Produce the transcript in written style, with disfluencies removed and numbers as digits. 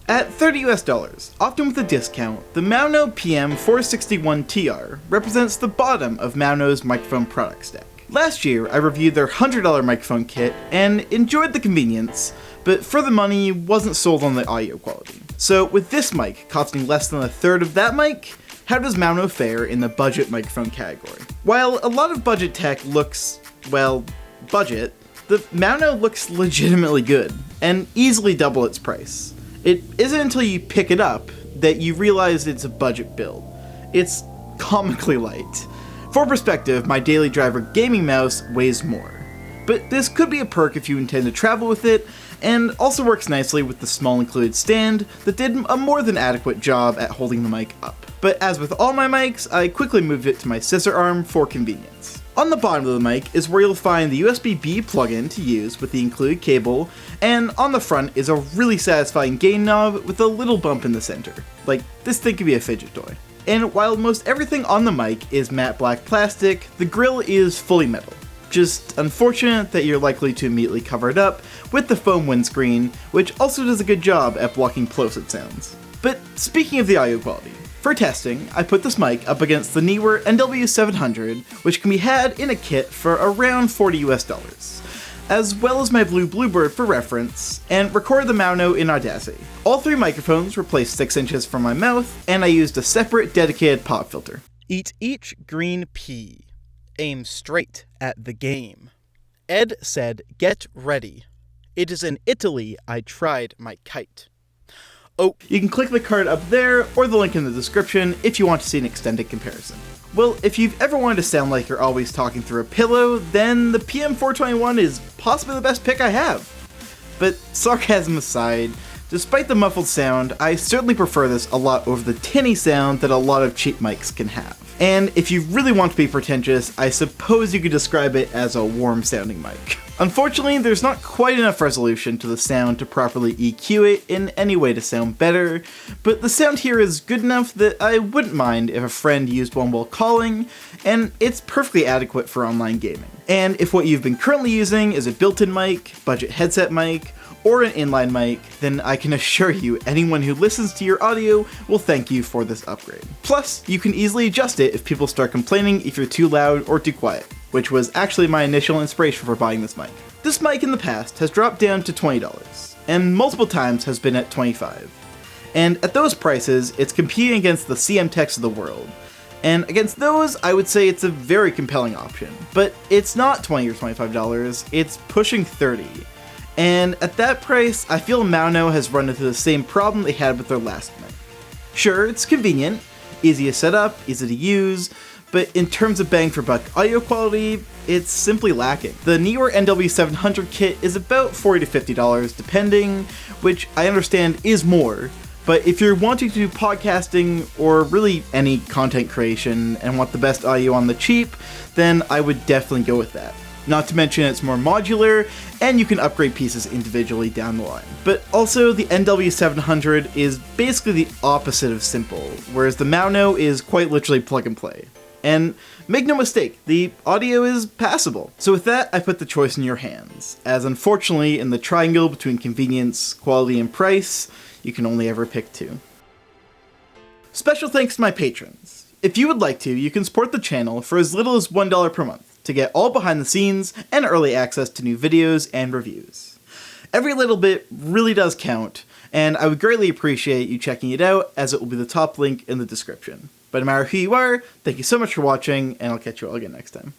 At $30 often with a discount, the Maono PM461TR represents the bottom of Maono's microphone product stack. Last year, I reviewed their $100 microphone kit and enjoyed the convenience, but for the money, wasn't sold on the audio quality. So with this mic costing less than a third of that mic, how does Maono fare in the budget microphone category? While a lot of budget tech looks, well, budget, the Maono looks legitimately good, and easily double its price. It isn't until you pick it up that you realize it's a budget build. It's comically light. For perspective, my daily driver gaming mouse weighs more. But this could be a perk if you intend to travel with it, and also works nicely with the small included stand that did a more than adequate job at holding the mic up. But as with all my mics, I quickly moved it to my scissor arm for convenience. On the bottom of the mic is where you'll find the USB-B plug-in to use with the included cable, and on the front is a really satisfying gain knob with a little bump in the center. Like, this thing could be a fidget toy. And while most everything on the mic is matte black plastic, the grill is fully metal. Just unfortunate that you're likely to immediately cover it up with the foam windscreen, which also does a good job at blocking plosive sounds. But speaking of the audio quality, for testing, I put this mic up against the Neewer NW700, which can be had in a kit for around $40 as well as my blue Bluebird for reference, and recorded the Maono in Audacity. All three microphones were placed 6 inches from my mouth, and I used a separate dedicated pop filter. Eat each green pea. Aim straight at the game. Ed said, "Get ready. It is in Italy I tried my kite." Oh, you can click the card up there, or the link in the description if you want to see an extended comparison. Well, if you've ever wanted to sound like you're always talking through a pillow, then the PM421 is possibly the best pick I have. But sarcasm aside, despite the muffled sound, I certainly prefer this a lot over the tinny sound that a lot of cheap mics can have. And if you really want to be pretentious, I suppose you could describe it as a warm-sounding mic. Unfortunately, there's not quite enough resolution to the sound to properly EQ it in any way to sound better, but the sound here is good enough that I wouldn't mind if a friend used one while calling, and it's perfectly adequate for online gaming. And if what you've been currently using is a built-in mic, budget headset mic, or an inline mic, then I can assure you anyone who listens to your audio will thank you for this upgrade. Plus, you can easily adjust it if people start complaining if you're too loud or too quiet, which was actually my initial inspiration for buying this mic. This mic in the past has dropped down to $20, and multiple times has been at $25. And at those prices, it's competing against the CM Techs of the world. And against those, I would say it's a very compelling option. But it's not $20 or $25, it's pushing $30. And at that price, I feel Maono has run into the same problem they had with their last mic. Sure, it's convenient, easy to set up, easy to use, but in terms of bang for buck audio quality, it's simply lacking. The Neewer NW700 kit is about $40 to $50 depending, which I understand is more, but if you're wanting to do podcasting or really any content creation and want the best audio on the cheap, then I would definitely go with that. Not to mention it's more modular, and you can upgrade pieces individually down the line. But also, the NW700 is basically the opposite of simple, whereas the Maono is quite literally plug and play. And make no mistake, the audio is passable. So with that, I put the choice in your hands, as unfortunately in the triangle between convenience, quality, and price, you can only ever pick two. Special thanks to my patrons. If you would like to, you can support the channel for as little as $1 per month to get all behind the scenes and early access to new videos and reviews. Every little bit really does count, and I would greatly appreciate you checking it out, as it will be the top link in the description. But no matter who you are, thank you so much for watching, and I'll catch you all again next time.